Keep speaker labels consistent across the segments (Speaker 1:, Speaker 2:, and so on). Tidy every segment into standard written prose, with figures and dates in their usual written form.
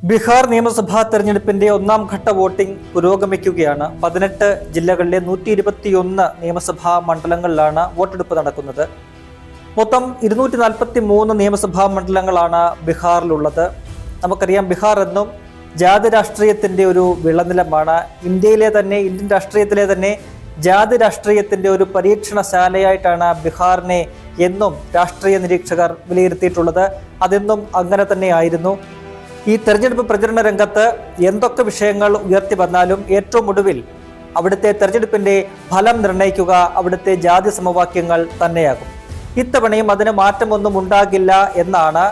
Speaker 1: ബീഹാർ നിയമസഭാ തെരഞ്ഞെടുപ്പിന്റെ ഒന്നാം ഘട്ട വോട്ടിംഗ് പുരോഗമിക്കുകയാണ്. 18 ജില്ലകളിലെ 121 നിയമസഭാ മണ്ഡലങ്ങളിലാണ് വോട്ടെടുപ്പ് നടക്കുന്നത്. മൊത്തം 243 നിയമസഭാ മണ്ഡലങ്ങളാണ് ബീഹാറിലുള്ളത്. നമുക്കറിയാം, ബീഹാർ എന്നും ജാതി രാഷ്ട്രീയത്തിന്റെ ഒരു വിളനിലമാണ്. ഇന്ത്യൻ രാഷ്ട്രീയത്തിലെ തന്നെ ജാതി രാഷ്ട്രീയത്തിന്റെ ഒരു പരീക്ഷണശാലയായിട്ടാണ് ബീഹാറിനെ എന്നും രാഷ്ട്രീയ നിരീക്ഷകർ വിലയിരുത്തിയിട്ടുള്ളത്. അതെന്നും അങ്ങനെ തന്നെയായിരുന്നു. ഈ തെരഞ്ഞെടുപ്പ് പ്രചരണ രംഗത്ത് എന്തൊക്കെ വിഷയങ്ങൾ ഉയർത്തി വന്നാലും ഏറ്റവും ഒടുവിൽ അവിടുത്തെ തെരഞ്ഞെടുപ്പിന്റെ ഫലം നിർണ്ണയിക്കുക അവിടുത്തെ ജാതി സമവാക്യങ്ങൾ തന്നെയാകും. ഇത്തവണയും അതിന് മാറ്റമൊന്നും ഉണ്ടാകില്ല എന്നാണ്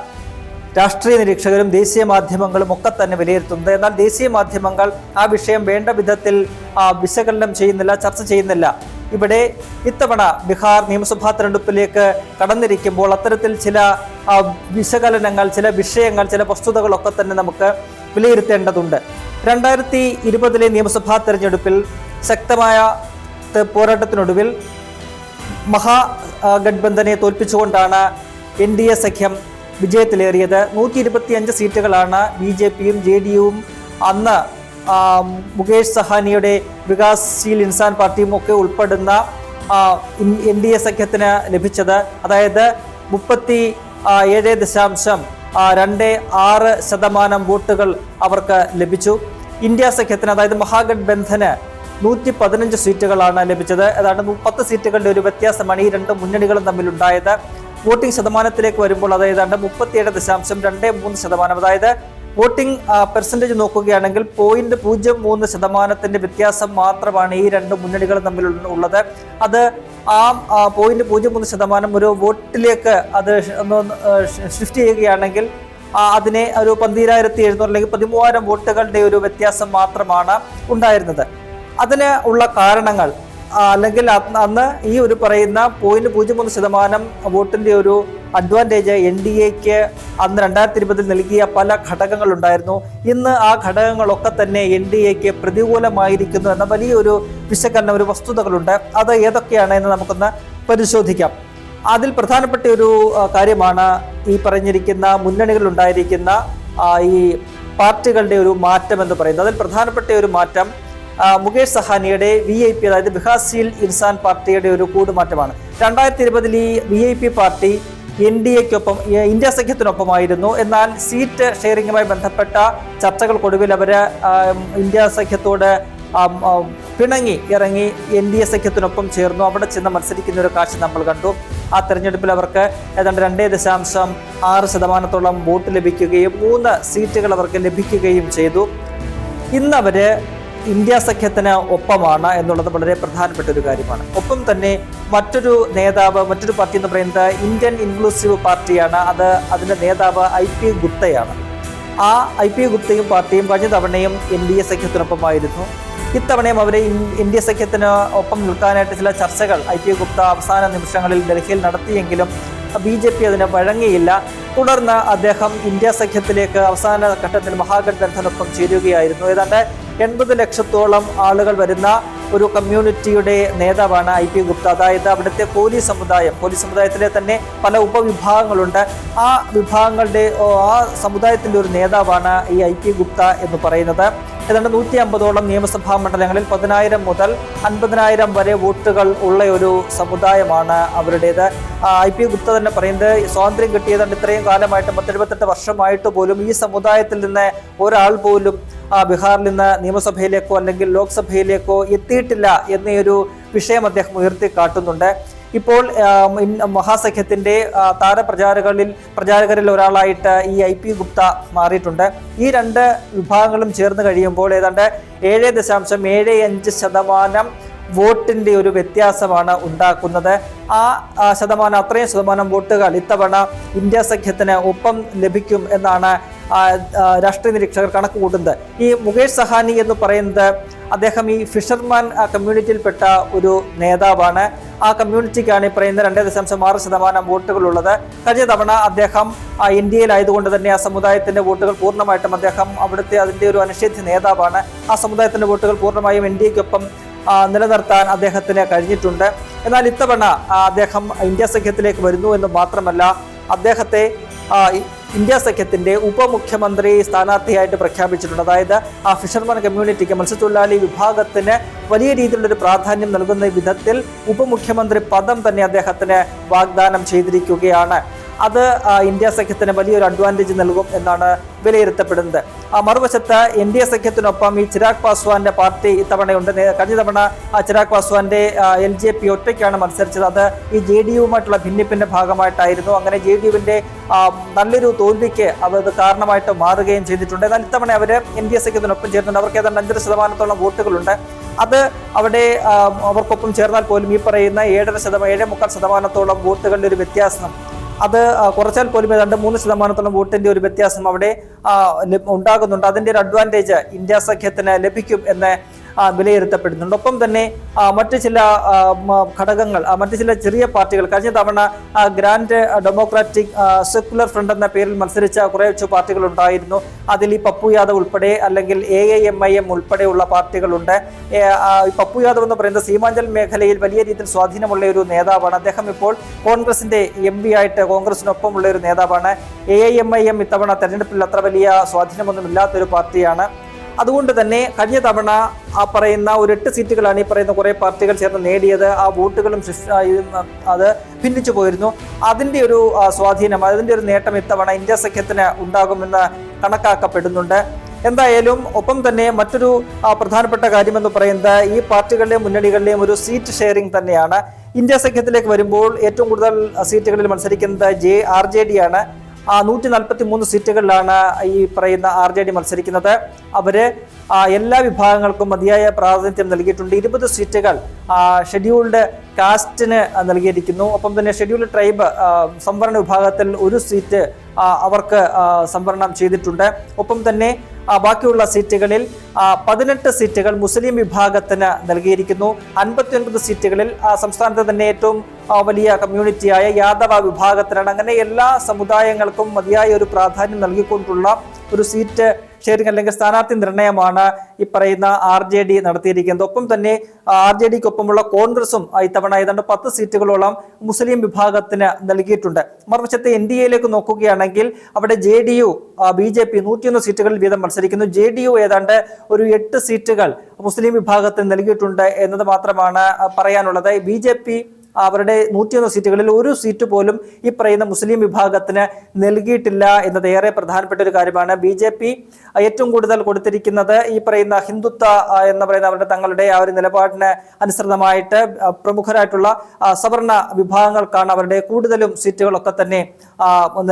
Speaker 1: രാഷ്ട്രീയ നിരീക്ഷകരും ദേശീയ മാധ്യമങ്ങളും ഒക്കെ തന്നെ വിലയിരുത്തുന്നത്. എന്നാൽ ദേശീയ മാധ്യമങ്ങൾ ആ വിഷയം വേണ്ട വിധത്തിൽ വിശകലനം ചെയ്യുന്നില്ല, ചർച്ച ചെയ്യുന്നില്ല. ഇവിടെ ഇത്തവണ ബീഹാർ നിയമസഭാ തെരഞ്ഞെടുപ്പിലേക്ക് കടന്നിരിക്കുമ്പോൾ അത്തരത്തിൽ ചില വിശകലനങ്ങൾ, ചില വിഷയങ്ങൾ, ചില വസ്തുതകളൊക്കെ തന്നെ നമുക്ക് വിലയിരുത്തേണ്ടതുണ്ട്. 2020 നിയമസഭാ തെരഞ്ഞെടുപ്പിൽ ശക്തമായ പോരാട്ടത്തിനൊടുവിൽ മഹാഗഡ്ബന്ധനെ തോൽപ്പിച്ചുകൊണ്ടാണ് NDA സഖ്യം വിജയത്തിലേറിയത്. 125 സീറ്റുകളാണ് BJPയും JDUവും അന്ന് മുകേഷ് സഹാനിയുടെ വികാസ്ശീൽ ഇൻസാൻ പാർട്ടിയും ഒക്കെ ഉൾപ്പെടുന്ന NDA സഖ്യത്തിന് ലഭിച്ചത്. അതായത് 37.26% വോട്ടുകൾ അവർക്ക് ലഭിച്ചു. ഇന്ത്യ സഖ്യത്തിന്, അതായത് മഹാഗഡ്ബന്ധന് 115 സീറ്റുകളാണ് ലഭിച്ചത്. ഏതാണ്ട് 30 സീറ്റുകളുടെ ഒരു വ്യത്യാസമാണ് ഈ രണ്ട് മുന്നണികളും തമ്മിലുണ്ടായത്. വോട്ടിംഗ് ശതമാനത്തിലേക്ക് വരുമ്പോൾ അത് ഏതാണ്ട് 37.23%. അതായത് വോട്ടിംഗ് പെർസെൻറ്റേജ് നോക്കുകയാണെങ്കിൽ 0.03% വ്യത്യാസം മാത്രമാണ് ഈ രണ്ട് മുന്നണികളും തമ്മിൽ ഉള്ളത്. അത് ആ 0.03% ഒരു വോട്ടിലേക്ക് അത് ഷിഫ്റ്റ് ചെയ്യുകയാണെങ്കിൽ അതിനെ ഒരു 12,700 അല്ലെങ്കിൽ 13,000 വോട്ടുകളുടെ ഒരു വ്യത്യാസം മാത്രമാണ് ഉണ്ടായിരുന്നത്. അതിന് ഉള്ള കാരണങ്ങൾ, അല്ലെങ്കിൽ അന്ന് ഈ ഒരു പറയുന്ന 0.03% വോട്ടിന്റെ ഒരു അഡ്വാൻറ്റേജ് NDAക്ക് അന്ന് 2020 നൽകിയ പല ഘടകങ്ങളുണ്ടായിരുന്നു. ഇന്ന് ആ ഘടകങ്ങളൊക്കെ തന്നെ NDAക്ക് പ്രതികൂലമായിരിക്കുന്നു എന്ന വലിയൊരു വിശകലനം, ഒരു വസ്തുതകളുണ്ട്. അത് ഏതൊക്കെയാണ് എന്ന് നമുക്കൊന്ന് പരിശോധിക്കാം. അതിൽ പ്രധാനപ്പെട്ട ഒരു കാര്യമാണ് ഈ പറഞ്ഞിരിക്കുന്ന മുന്നണികളിലുണ്ടായിരിക്കുന്ന ഈ പാർട്ടികളുടെ ഒരു മാറ്റം എന്ന് പറയുന്നത്. അതിൽ പ്രധാനപ്പെട്ട ഒരു മാറ്റം മുകേഷ് സഹാനിയുടെ VIP, അതായത് വികാസ്ശീൽ ഇൻസാൻ പാർട്ടിയുടെ ഒരു കൂടുമാറ്റമാണ്. 2020 ഈ VIP പാർട്ടി NDAക്കൊപ്പം, ഇന്ത്യ സഖ്യത്തിനൊപ്പമായിരുന്നു. എന്നാൽ സീറ്റ് ഷെയറിങ്ങുമായി ബന്ധപ്പെട്ട ചർച്ചകൾക്കൊടുവിൽ അവർ ഇന്ത്യ സഖ്യത്തോട് പിണങ്ങി ഇറങ്ങി NDA സഖ്യത്തിനൊപ്പം ചേർന്നു. അവിടെ ചെന്ന് മത്സരിക്കുന്ന ഒരു കാഴ്ച നമ്മൾ കണ്ടു. ആ തെരഞ്ഞെടുപ്പിൽ അവർക്ക് ഏതാണ്ട് 2.6% വോട്ട് ലഭിക്കുകയും 3 സീറ്റുകൾ അവർക്ക് ലഭിക്കുകയും ചെയ്തു. ഇന്ന് അവര് ഇന്ത്യ സഖ്യത്തിന് ഒപ്പമാണ് എന്നുള്ളത് വളരെ പ്രധാനപ്പെട്ട ഒരു കാര്യമാണ്. ഒപ്പം തന്നെ മറ്റൊരു പാർട്ടി എന്ന് പറയുന്നത് ഇന്ത്യൻ ഇൻക്ലൂസീവ് പാർട്ടിയാണ്. അതിൻ്റെ നേതാവ് IP ഗുപ്തയാണ്. ആ IP ഗുപ്തയും പാർട്ടിയും കഴിഞ്ഞ തവണയും NDA സഖ്യത്തിനൊപ്പമായിരുന്നു. ഇത്തവണയും അവർ NDA സഖ്യത്തിന് ഒപ്പം നിൽക്കാനായിട്ട് ചില ചർച്ചകൾ IP ഗുപ്ത അവസാന നിമിഷങ്ങളിൽ ഡൽഹിയിൽ നടത്തിയെങ്കിലും BJP അതിന് വഴങ്ങിയില്ല. തുടർന്ന് അദ്ദേഹം ഇന്ത്യ സഖ്യത്തിലേക്ക് അവസാന ഘട്ടത്തിൽ മഹാഗഡ്ബന്ധനൊപ്പം ചേരുകയായിരുന്നു. ഏതാണ്ട് 80 ലക്ഷത്തോളം ആളുകൾ വരുന്ന ഒരു കമ്മ്യൂണിറ്റിയുടെ നേതാവാണ് IP ഗുപ്ത. അതായത് അവിടുത്തെ കോലി സമുദായത്തിലെ തന്നെ പല ഉപവിഭാഗങ്ങളുണ്ട്. ആ സമുദായത്തിൻ്റെ ഒരു നേതാവാണ് ഈ IP ഗുപ്ത എന്ന് പറയുന്നത്. ഏതാണ്ട് 150ഓളം നിയമസഭാ മണ്ഡലങ്ങളിൽ 10,000 മുതൽ 50,000 വരെ വോട്ടുകൾ ഉള്ള ഒരു സമുദായമാണ് അവരുടേത്. IP ഗുപ്ത തന്നെ പറയുന്നത്, സ്വാതന്ത്ര്യം കിട്ടിയതുകൊണ്ട് ഇത്രയും കാലമായിട്ട് 78 വർഷമായിട്ട് പോലും ഈ സമുദായത്തിൽ നിന്ന് ഒരാൾ പോലും ബീഹാറിൽ നിന്ന് നിയമസഭയിലേക്കോ അല്ലെങ്കിൽ ലോക്സഭയിലേക്കോ എത്തിയിട്ടില്ല എന്നൊരു വിഷയം അദ്ദേഹം ഉയർത്തി കാട്ടുന്നുണ്ട്. ഇപ്പോൾ മഹാസഖ്യത്തിന്റെ പ്രചാരകരിൽ ഒരാളായിട്ട് ഈ IP ഗുപ്ത മാറിയിട്ടുണ്ട്. ഈ രണ്ട് വിഭാഗങ്ങളും ചേർന്ന് കഴിയുമ്പോൾ ഏതാണ്ട് 7.75% വോട്ടിന്റെ ഒരു വ്യത്യാസമാണ് ഉണ്ടാക്കുന്നത്. അത്രയും ശതമാനം വോട്ടുകൾ ഇത്തവണ ഇന്ത്യ സഖ്യത്തിന് ഒപ്പം ലഭിക്കും എന്നാണ് രാഷ്ട്രീയ നിരീക്ഷകർ കണക്ക് കൂട്ടുന്നത്. ഈ മുകേഷ് സഹാനി എന്ന് പറയുന്നത് അദ്ദേഹം ഈ ഫിഷർമാൻ കമ്മ്യൂണിറ്റിയിൽപ്പെട്ട ഒരു നേതാവാണ്. ആ കമ്മ്യൂണിറ്റിക്കാണ് ഈ പറയുന്ന 2.6% വോട്ടുകളുള്ളത്. കഴിഞ്ഞ തവണ അദ്ദേഹം ഇന്ത്യയിലായതുകൊണ്ട് തന്നെ ആ സമുദായത്തിന്റെ വോട്ടുകൾ പൂർണ്ണമായിട്ടും അദ്ദേഹം അതിന്റെ ഒരു അനിഷേധ്യ നേതാവാണ്. ആ സമുദായത്തിന്റെ വോട്ടുകൾ പൂർണ്ണമായും NDAക്കൊപ്പം നിലനിർത്താൻ അദ്ദേഹത്തിന് കഴിഞ്ഞിട്ടുണ്ട്. എന്നാൽ ഇത്തവണ അദ്ദേഹം ഇന്ത്യ സഖ്യത്തിലേക്ക് വരുന്നു എന്ന് മാത്രമല്ല, അദ്ദേഹത്തെ ഇന്ത്യ സഖ്യത്തിന്റെ ഉപമുഖ്യമന്ത്രി സ്ഥാനാർത്ഥിയായിട്ട് പ്രഖ്യാപിച്ചിട്ടുണ്ട്. അതായത് ഫിഷർമാൻ കമ്മ്യൂണിറ്റിക്ക്, മത്സ്യത്തൊഴിലാളി വിഭാഗത്തിന് വലിയ രീതിയിലുള്ളൊരു പ്രാധാന്യം നൽകുന്ന വിധത്തിൽ ഉപമുഖ്യമന്ത്രി പദം തന്നെ അദ്ദേഹത്തിന് വാഗ്ദാനം ചെയ്തിരിക്കുകയാണ്. അത് ഇന്ത്യ സഖ്യത്തിന് വലിയൊരു അഡ്വാൻറ്റേജ് നൽകും എന്നാണ് വിലയിരുത്തപ്പെടുന്നത്. മറുവശത്ത് NDA സഖ്യത്തിനൊപ്പം ഈ ചിരാഗ് പാസ്വാന്റെ പാർട്ടി ഇത്തവണയുണ്ട്. കഴിഞ്ഞ തവണ ചിരാഗ് പാസ്വാന്റെ LJP ഒറ്റയ്ക്കാണ് മത്സരിച്ചത്. അത് ഈ JDUവുമായിട്ടുള്ള ഭിന്നിപ്പിന്റെ ഭാഗമായിട്ടായിരുന്നു. അങ്ങനെ JDUവിന്റെ നല്ലൊരു തോൽവിക്ക് അത് കാരണമായിട്ട് മാറുകയും ചെയ്തിട്ടുണ്ട്. എന്നാൽ ഇത്തവണ അവർ NDA സഖ്യത്തിനൊപ്പം ചേർന്നുണ്ട്. അവർക്ക് ഏതാണ്ട് 5% വോട്ടുകളുണ്ട്. അത് അവിടെ അവർക്കൊപ്പം ചേർന്നാൽ പോലും ഈ പറയുന്ന 7.5% വോട്ടുകളുടെ ഒരു വ്യത്യാസം, അത് കുറച്ചാൽ പോലും ഏതാണ്ട് 3% വോട്ടിന്റെ ഒരു വ്യത്യാസം അവിടെ ഉണ്ടാകുന്നുണ്ട്. അതിന്റെ ഒരു അഡ്വാൻറ്റേജ് ഇന്ത്യ സഖ്യത്തിന് ലഭിക്കും എന്ന് വിലയിരുത്തപ്പെടുന്നുണ്ട്. ഒപ്പം തന്നെ മറ്റു ചില ഘടകങ്ങൾ, മറ്റു ചില ചെറിയ പാർട്ടികൾ, കഴിഞ്ഞ തവണ ഗ്രാൻഡ് ഡെമോക്രാറ്റിക് സെക്യുലർ ഫ്രണ്ട് എന്ന പേരിൽ മത്സരിച്ച കുറച്ച് പാർട്ടികൾ ഉണ്ടായിരുന്നു. അതിൽ ഈ പപ്പു യാദവ് ഉൾപ്പെടെ, അല്ലെങ്കിൽ AIMIM ഉൾപ്പെടെയുള്ള പാർട്ടികളുണ്ട്. പപ്പു യാദവ് എന്ന് പറയുന്നത് സീമാഞ്ചൽ മേഖലയിൽ വലിയ രീതിയിൽ സ്വാധീനമുള്ള ഒരു നേതാവാണ്. അദ്ദേഹം ഇപ്പോൾ കോൺഗ്രസിന്റെ MP ആയിട്ട് കോൺഗ്രസിനൊപ്പമുള്ള ഒരു നേതാവാണ്. AIMIM ഇത്തവണ തെരഞ്ഞെടുപ്പിൽ അത്ര വലിയ സ്വാധീനമൊന്നും ഇല്ലാത്തൊരു പാർട്ടിയാണ്. അതുകൊണ്ട് തന്നെ കഴിഞ്ഞ തവണ പറയുന്ന ഒരു 8 സീറ്റുകളാണ് ഈ പറയുന്ന കുറേ പാർട്ടികൾ ചേർന്ന് നേടിയത്. ആ വോട്ടുകളും അത് ഭിന്നിച്ചു പോയിരുന്നു. അതിൻ്റെ ഒരു സ്വാധീനം, അതിൻ്റെ ഒരു നേട്ടം ഇത്തവണ ഇന്ത്യ സഖ്യത്തിന് ഉണ്ടാകുമെന്ന് കണക്കാക്കപ്പെടുന്നുണ്ട്. എന്തായാലും ഒപ്പം തന്നെ മറ്റൊരു പ്രധാനപ്പെട്ട കാര്യമെന്ന് പറയുന്നത് ഈ പാർട്ടികളുടെയും മുന്നണികളുടെയും ഒരു സീറ്റ് ഷെയറിംഗ് തന്നെയാണ്. ഇന്ത്യ സഖ്യത്തിലേക്ക് വരുമ്പോൾ ഏറ്റവും കൂടുതൽ സീറ്റുകളിൽ മത്സരിക്കുന്നത് RJD ആണ്. 143 സീറ്റുകളിലാണ് ഈ പറയുന്ന RJD മത്സരിക്കുന്നത്. അവര് എല്ലാ വിഭാഗങ്ങൾക്കും മതിയായ പ്രാതിനിധ്യം നൽകിയിട്ടുണ്ട്. 20 സീറ്റുകൾ ഷെഡ്യൂൾഡ് കാസ്റ്റിന് നൽകിയിരിക്കുന്നു. ഒപ്പം തന്നെ ഷെഡ്യൂൾഡ് ട്രൈബ് സംവരണ വിഭാഗത്തിൽ 1 സീറ്റ് അവർക്ക് സംവരണം ചെയ്തിട്ടുണ്ട്. ഒപ്പം തന്നെ ബാക്കിയുള്ള സീറ്റുകളിൽ 18 സീറ്റുകൾ മുസ്ലിം വിഭാഗത്തിന് നൽകിയിരിക്കുന്നു. 59 സീറ്റുകളിൽ സംസ്ഥാനത്ത് തന്നെ ഏറ്റവും വലിയ കമ്മ്യൂണിറ്റിയായ യാദവ വിഭാഗത്തിനാണ്. അങ്ങനെ എല്ലാ സമുദായങ്ങൾക്കും മതിയായ ഒരു പ്രാധാന്യം നൽകിക്കൊണ്ടുള്ള ഒരു സീറ്റ് ഷെയറിംഗ് അല്ലെങ്കിൽ സ്ഥാനാർത്ഥി നിർണയമാണ് ഈ പറയുന്ന RJD നടത്തിയിരിക്കുന്നത്. ഒപ്പം തന്നെ RJDക്കൊപ്പമുള്ള കോൺഗ്രസും ഇത്തവണ ഏതാണ്ട് 10 സീറ്റുകളോളം മുസ്ലിം വിഭാഗത്തിന് നൽകിയിട്ടുണ്ട്. മറുവശത്ത് NDAയിലേക്ക് നോക്കുകയാണെങ്കിൽ അവിടെ JDU, BJP 101 സീറ്റുകളിൽ വീതം മത്സരിക്കുന്നു. JDU ഏതാണ്ട് ഒരു 8 സീറ്റുകൾ മുസ്ലിം വിഭാഗത്തിന് നൽകിയിട്ടുണ്ട് എന്നത് മാത്രമാണ് പറയാനുള്ളത്. BJP അവരുടെ 101 സീറ്റുകളിൽ 1 സീറ്റ് പോലും ഈ പറയുന്ന മുസ്ലിം വിഭാഗത്തിന് നൽകിയിട്ടില്ല എന്നത് ഏറെ പ്രധാനപ്പെട്ട ഒരു കാര്യമാണ്. BJP ഏറ്റവും കൂടുതൽ കൊടുത്തിരിക്കുന്നത് ഈ പറയുന്ന ഹിന്ദുത്വ എന്ന് പറയുന്ന അവരുടെ തങ്ങളുടെ ആ ഒരു നിലപാടിന് അനുസൃതമായിട്ട് പ്രമുഖരായിട്ടുള്ള സവർണ വിഭാഗങ്ങൾക്കാണ് അവരുടെ കൂടുതലും സീറ്റുകളൊക്കെ തന്നെ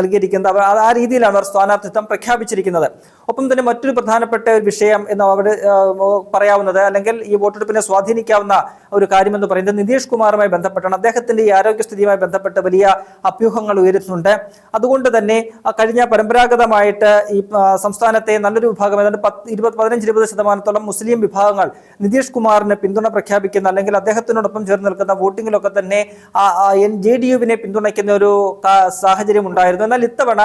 Speaker 1: നൽകിയിരിക്കുന്നത്. ആ രീതിയിലാണ് അവർ സ്ഥാനാർത്ഥിത്വം പ്രഖ്യാപിച്ചിരിക്കുന്നത്. ഒപ്പം തന്നെ മറ്റൊരു പ്രധാനപ്പെട്ട ഒരു വിഷയം എന്ന് അവിടെ പറയാവുന്നത്, അല്ലെങ്കിൽ ഈ വോട്ടെടുപ്പിനെ സ്വാധീനിക്കാവുന്ന ഒരു കാര്യമെന്ന് പറയുന്നത് നിതീഷ് കുമാറുമായി ബന്ധപ്പെട്ടാണ്. അദ്ദേഹത്തിന്റെ ഈ ആരോഗ്യസ്ഥിതിയുമായി ബന്ധപ്പെട്ട് വലിയ അഭ്യൂഹങ്ങൾ ഉയരുന്നുണ്ട്. അതുകൊണ്ട് തന്നെ കഴിഞ്ഞ പരമ്പരാഗതമായിട്ട് ഈ സംസ്ഥാനത്തെ നല്ലൊരു വിഭാഗം, ഏതാണ്ട് 15-20% മുസ്ലിം വിഭാഗങ്ങൾ നിതീഷ് കുമാറിന് പിന്തുണ പ്രഖ്യാപിക്കുന്ന, അല്ലെങ്കിൽ അദ്ദേഹത്തിനോടൊപ്പം ചേർന്ന് നിൽക്കുന്ന വോട്ടിങ്ങിലൊക്കെ തന്നെ JDUവിനെ പിന്തുണയ്ക്കുന്ന ഒരു സാഹചര്യം ഉണ്ടായിരുന്നു. എന്നാൽ ഇത്തവണ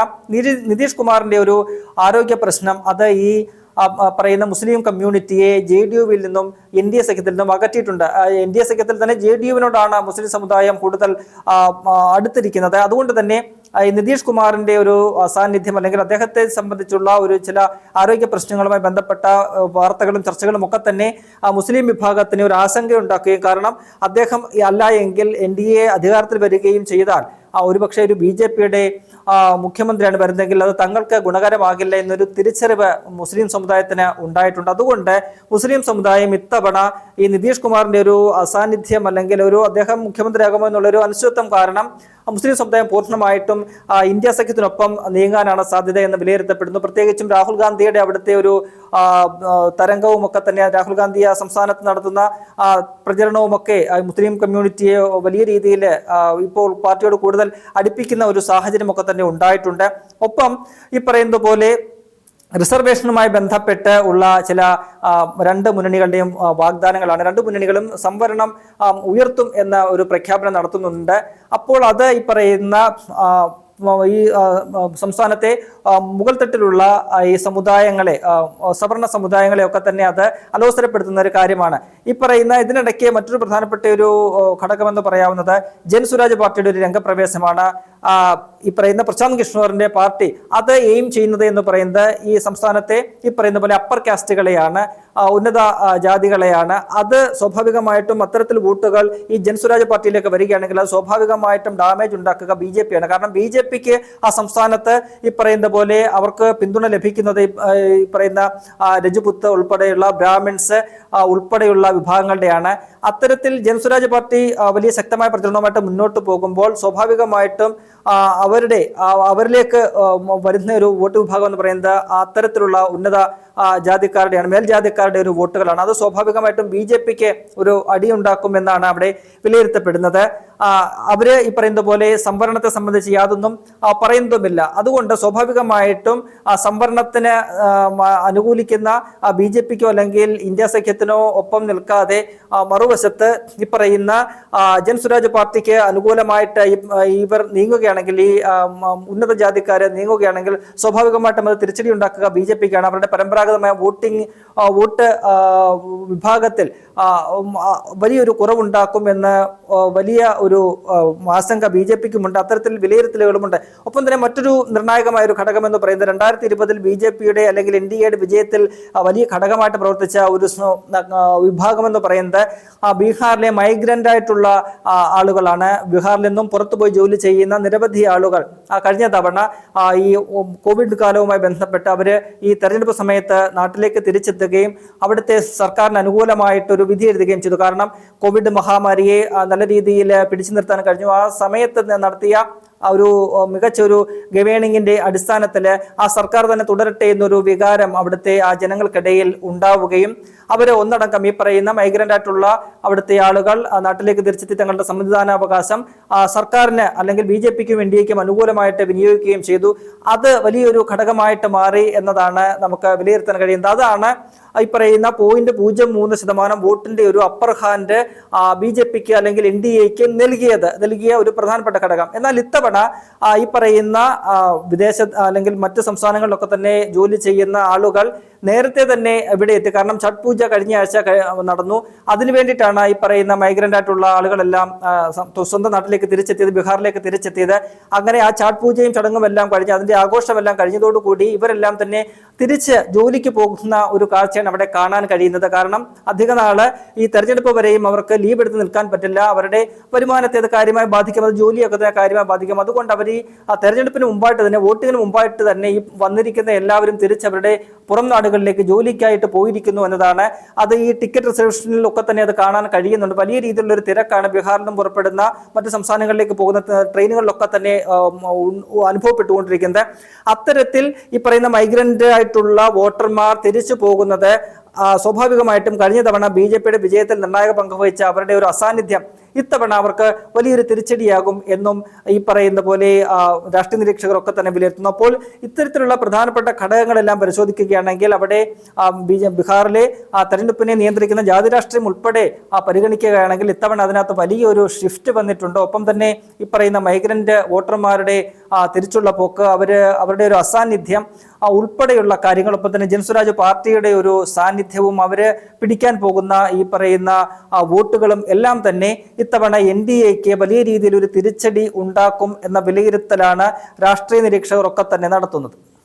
Speaker 1: നിതീഷ് കുമാറിന്റെ ഒരു ആരോഗ്യ പ്രശ്നം അത് ഈ പറയുന്ന മുസ്ലിം കമ്മ്യൂണിറ്റിയെ JDUവിൽ നിന്നും NDA സഖ്യത്തിൽ നിന്നും അകറ്റിയിട്ടുണ്ട്. NDA സഖ്യത്തിൽ തന്നെ JDUവിനോടാണ് മുസ്ലിം സമുദായം കൂടുതൽ അടുത്തിരിക്കുന്നത്. അതുകൊണ്ട് തന്നെ നിതീഷ് കുമാറിന്റെ ഒരു സാന്നിധ്യം, അല്ലെങ്കിൽ അദ്ദേഹത്തെ സംബന്ധിച്ചുള്ള ഒരു ചില ആരോഗ്യ പ്രശ്നങ്ങളുമായി ബന്ധപ്പെട്ട വാർത്തകളും ചർച്ചകളും ഒക്കെ തന്നെ മുസ്ലിം വിഭാഗത്തിന് ഒരു ആശങ്കയുണ്ടാക്കുകയും, കാരണം അദ്ദേഹം അല്ല എങ്കിൽ NDA അധികാരത്തിൽ വരികയും ചെയ്താൽ ഒരുപക്ഷെ ഒരു BJPയുടെ മുഖ്യമന്ത്രിയാണ് വരുന്നതെങ്കിൽ അത് തങ്ങൾക്ക് ഗുണകരമാകില്ല എന്നൊരു തിരിച്ചറിവ് മുസ്ലിം സമുദായത്തിന് ഉണ്ടായിട്ടുണ്ട്. അതുകൊണ്ട് മുസ്ലിം സമുദായം ഇത്തവണ ഈ നിതീഷ് കുമാറിന്റെ ഒരു അസാന്നിധ്യം, അല്ലെങ്കിൽ ഒരു അദ്ദേഹം മുഖ്യമന്ത്രിയാകുമോ എന്നുള്ളൊരു അനിശ്ചിതത്വം കാരണം മുസ്ലിം സമുദായം പൂർണ്ണമായിട്ടും ഇന്ത്യ സഖ്യത്തിനൊപ്പം നീങ്ങാനാണ് സാധ്യത എന്ന് വിലയിരുത്തപ്പെടുന്നു. പ്രത്യേകിച്ചും രാഹുൽ ഗാന്ധിയുടെ അവിടുത്തെ ഒരു തരംഗവും ഒക്കെ തന്നെ, രാഹുൽ ഗാന്ധി സംസ്ഥാനത്ത് നടത്തുന്ന പ്രചരണവുമൊക്കെ മുസ്ലിം കമ്മ്യൂണിറ്റിയെ വലിയ രീതിയിൽ ഇപ്പോൾ പാർട്ടിയോട് കൂടുതൽ അടുപ്പിക്കുന്ന ഒരു സാഹചര്യമൊക്കെ തന്നെ ഉണ്ടായിട്ടുണ്ട്. ഒപ്പം ഈ പറയുന്നത് പോലെ റിസർവേഷനുമായി ബന്ധപ്പെട്ട് ഉള്ള ചില 2 മുന്നണികളുടെയും വാഗ്ദാനങ്ങളാണ്. 2 മുന്നണികളും സംവരണം ഉയർത്തും എന്ന ഒരു പ്രഖ്യാപനം നടത്തുന്നുണ്ട്. അപ്പോൾ അത് ഈ പറയുന്ന ഈ സംസ്ഥാനത്തെ മുകൾ തട്ടിലുള്ള ഈ സമുദായങ്ങളെ, സവർണ സമുദായങ്ങളെ ഒക്കെ തന്നെ അത് അലോസരപ്പെടുത്തുന്ന ഒരു കാര്യമാണ്. ഈ പറയുന്ന ഇതിനിടയ്ക്ക് മറ്റൊരു പ്രധാനപ്പെട്ട ഒരു ഘടകമെന്ന് പറയാവുന്നത് ജൻ സ്വരാജ് പാർട്ടിയുടെ ഒരു രംഗപ്രവേശമാണ്. ഈ പറയുന്ന പ്രശാന്ത് കിഷോറിന്റെ പാർട്ടി അത് എയിം ചെയ്യുന്നത് എന്ന് പറയുന്നത് ഈ സംസ്ഥാനത്തെ ഈ പറയുന്ന പോലെ അപ്പർ കാസ്റ്റുകളെയാണ്, ഉന്നത ജാതികളെയാണ്. അത് സ്വാഭാവികമായിട്ടും അത്തരത്തിൽ വോട്ടുകൾ ഈ ജൻസ്വരാജ് പാർട്ടിയിലേക്ക് വരികയാണെങ്കിൽ അത് സ്വാഭാവികമായിട്ടും ഡാമേജ് ഉണ്ടാക്കുക BJP ആണ്. കാരണം BJPക്ക് ആ സംസ്ഥാനത്ത് ഈ പറയുന്ന പോലെ അവർക്ക് പിന്തുണ ലഭിക്കുന്നത് ഈ പറയുന്ന രജപുത്ത് ഉൾപ്പെടെയുള്ള ബ്രാഹ്മിൺസ് ഉൾപ്പെടെയുള്ള വിഭാഗങ്ങളുടെയാണ്. അത്തരത്തിൽ ജൻസ്വരാജ് പാർട്ടി വലിയ ശക്തമായ പ്രചരണവുമായിട്ട് മുന്നോട്ട് പോകുമ്പോൾ സ്വാഭാവികമായിട്ടും അവരിലേക്ക് വരുന്ന ഒരു വോട്ട് വിഭാഗം എന്ന് പറയുന്നത് അത്തരത്തിലുള്ള ഉന്നത ജാതിക്കാരുടെയാണ്, മേൽജാതിക്കാരുടെ ഒരു വോട്ടുകളാണ്. അത് സ്വാഭാവികമായിട്ടും BJPക്ക് ഒരു അടിയുണ്ടാക്കുമെന്നാണ് അവിടെ വിലയിരുത്തപ്പെടുന്നത്. അവര് ഈ പറയുന്ന പോലെ സംവരണത്തെ സംബന്ധിച്ച് യാതൊന്നും പറയുന്നതുമില്ല. അതുകൊണ്ട് സ്വാഭാവികമായിട്ടും സംവരണത്തിന് അനുകൂലിക്കുന്ന BJPക്കോ അല്ലെങ്കിൽ ഇന്ത്യ സഖ്യത്തിനോ ഒപ്പം നിൽക്കാതെ മറുവശത്ത് ഈ പറയുന്ന ജൻസ്വരാജ് പാർട്ടിക്ക് അനുകൂലമായിട്ട് ഇവർ നീങ്ങുകയാണെങ്കിൽ, ഈ ഉന്നത ജാതിക്കാര് നീങ്ങുകയാണെങ്കിൽ സ്വാഭാവികമായിട്ടും അത് തിരിച്ചടി ഉണ്ടാക്കുക BJPക്കാണ്. അവരുടെ പരമ്പരാഗതമായ വോട്ട് വിഭാഗത്തിൽ വലിയൊരു കുറവുണ്ടാക്കും എന്ന് വലിയ ഒരു ആശങ്ക BJPക്കുമുണ്ട്. അത്തരത്തിൽ വിലയിരുത്തലുകളുമുണ്ട്. ഒപ്പം തന്നെ മറ്റൊരു നിർണായകമായ ഒരു ഘടകം എന്ന് പറയുന്നത് 2020 BJPയുടെ അല്ലെങ്കിൽ NDAയുടെ വിജയത്തിൽ വലിയ ഘടകമായിട്ട് പ്രവർത്തിച്ച ഒരു വിഭാഗം എന്ന് പറയുന്നത് ബീഹാറിലെ മൈഗ്രന്റ് ആയിട്ടുള്ള ആളുകളാണ്. ബീഹാറിൽ നിന്നും പുറത്തുപോയി ജോലി ചെയ്യുന്ന നിരവധി ആളുകൾ കഴിഞ്ഞ തവണ ഈ കോവിഡ് കാലവുമായി ബന്ധപ്പെട്ട് അവര് ഈ തെരഞ്ഞെടുപ്പ് സമയത്ത് നാട്ടിലേക്ക് തിരിച്ചെത്തുകയും അവിടുത്തെ സർക്കാരിന് അനുകൂലമായിട്ടൊരു വിധി എഴുതുകയും ചെയ്തു. കാരണം കോവിഡ് മഹാമാരിയെ നല്ല രീതിയിൽ പിടിച്ചു നിർത്താൻ കഴിഞ്ഞു. ആ സമയത്ത് നടത്തിയ ഒരു മികച്ച ഒരു ഗവേണിങ്ങിന്റെ അടിസ്ഥാനത്തിൽ ആ സർക്കാർ തന്നെ തുടരട്ടെ എന്നൊരു വികാരം അവിടുത്തെ ആ ജനങ്ങൾക്കിടയിൽ ഉണ്ടാവുകയും അവര് ഒന്നടങ്കം ഈ പറയുന്ന മൈഗ്രന്റ് ആയിട്ടുള്ള അവിടുത്തെ ആളുകൾ നാട്ടിലേക്ക് തിരിച്ചെത്തി തങ്ങളുടെ സമ്മതിദാനാവകാശം സർക്കാരിന് അല്ലെങ്കിൽ BJPക്കും NDAക്കും അനുകൂലമായിട്ട് വിനിയോഗിക്കുകയും ചെയ്തു. അത് വലിയൊരു ഘടകമായിട്ട് മാറി എന്നതാണ് നമുക്ക് വിലയിരുത്താൻ കഴിയുന്നത്. അതാണ് ഈ പറയുന്ന 0.03% വോട്ടിന്റെ ഒരു അപ്പർ ഹാൻഡ് BJPക്ക് അല്ലെങ്കിൽ NDAക്ക് നൽകിയ ഒരു പ്രധാനപ്പെട്ട ഘടകം. എന്നാൽ ഇത്തവണ ഈ പറയുന്ന വിദേശ അല്ലെങ്കിൽ മറ്റ് സംസ്ഥാനങ്ങളിലൊക്കെ തന്നെ ജോലി ചെയ്യുന്ന ആളുകൾ നേരത്തെ തന്നെ ഇവിടെ എത്തി. കാരണം ഛഠ് പൂജ കഴിഞ്ഞ ആഴ്ച നടന്നു. അതിനു വേണ്ടിയിട്ടാണ് ഈ പറയുന്ന മൈഗ്രന്റ് ആയിട്ടുള്ള ആളുകളെല്ലാം സ്വന്തം നാട്ടിലേക്ക് തിരിച്ചെത്തിയത്, ബീഹാറിലേക്ക് തിരിച്ചെത്തിയത്. അങ്ങനെ ആ ഛഠ് പൂജയും ചടങ്ങും എല്ലാം കഴിഞ്ഞ് അതിന്റെ ആഘോഷമെല്ലാം കഴിഞ്ഞതോടുകൂടി ഇവരെല്ലാം തന്നെ തിരിച്ച് ജോലിക്ക് പോകുന്ന ഒരു കാഴ്ചയാണ് അവിടെ കാണാൻ കഴിയുന്നത്. കാരണം അധിക നാള് ഈ തെരഞ്ഞെടുപ്പ് വരെയും അവർക്ക് ലീവ് എടുത്ത് നിൽക്കാൻ പറ്റില്ല. അവരുടെ വരുമാനത്തെ അത് കാര്യമായി ബാധിക്കും, അത് ജോലിയൊക്കെ തന്നെ കാര്യമായി ബാധിക്കും. അതുകൊണ്ട് അവർ ഈ തെരഞ്ഞെടുപ്പിന് മുമ്പായിട്ട് തന്നെ, വോട്ടിങ്ങിന് മുമ്പായിട്ട് തന്നെ ഈ വന്നിരിക്കുന്ന എല്ലാവരും തിരിച്ചവരുടെ പുറം നാടുകളിലേക്ക് ജോലിക്കായിട്ട് പോയിരിക്കുന്നു എന്നതാണ്. അത് ഈ ടിക്കറ്റ് റിസർവേഷനിലൊക്കെ തന്നെ അത് കാണാൻ കഴിയുന്നുണ്ട്. വലിയ രീതിയിലുള്ള ഒരു തിരക്കാണ് ബീഹാറിൽ നിന്നും പുറപ്പെടുന്ന മറ്റ് സംസ്ഥാനങ്ങളിലേക്ക് പോകുന്ന ട്രെയിനുകളിലൊക്കെ തന്നെ അനുഭവപ്പെട്ടുകൊണ്ടിരിക്കുന്നത്. അത്തരത്തിൽ ഈ പറയുന്ന മൈഗ്രന്റ് ആയിട്ടുള്ള വോട്ടർമാർ തിരിച്ചു പോകുന്നത് സ്വാഭാവികമായിട്ടും കഴിഞ്ഞ തവണ BJPയുടെ വിജയത്തിൽ നിർണായക പങ്കുവഹിച്ച അവരുടെ ഒരു അസാന്നിധ്യം ഇത്തവണ അവർക്ക് വലിയൊരു തിരിച്ചടിയാകും എന്നും ഈ പറയുന്ന പോലെ രാഷ്ട്രീയ നിരീക്ഷകരൊക്കെ തന്നെ വിലയിരുത്തുന്നു. അപ്പോൾ ഇത്തരത്തിലുള്ള പ്രധാനപ്പെട്ട ഘടകങ്ങളെല്ലാം പരിശോധിക്കുകയാണെങ്കിൽ അവിടെ ബീഹാറിലെ തെരഞ്ഞെടുപ്പിനെ നിയന്ത്രിക്കുന്ന ജാതി രാഷ്ട്രീയം ഉൾപ്പെടെ പരിഗണിക്കുകയാണെങ്കിൽ ഇത്തവണ അതിനകത്ത് വലിയൊരു ഷിഫ്റ്റ് വന്നിട്ടുണ്ട്. ഒപ്പം തന്നെ ഈ പറയുന്ന മൈഗ്രന്റ് വോട്ടർമാരുടെ തിരിച്ചുള്ള പോക്ക്, അവരുടെ ഒരു അസാന്നിധ്യം ഉൾപ്പെടെയുള്ള കാര്യങ്ങൾ, ഒപ്പം തന്നെ ജൻസ്വരാജ് പാർട്ടിയുടെ ഒരു സാന്നിധ്യവും അവര് പിടിക്കാൻ പോകുന്ന ഈ പറയുന്ന വോട്ടുകളും എല്ലാം തന്നെ ഇത്തവണ NDAക്ക് വലിയ രീതിയിൽ ഒരു തിരിച്ചടി ഉണ്ടാക്കും എന്ന വിലയിരുത്തലാണ് രാഷ്ട്രീയ നിരീക്ഷകർ ഒക്കെ തന്നെ നടത്തുന്നത്.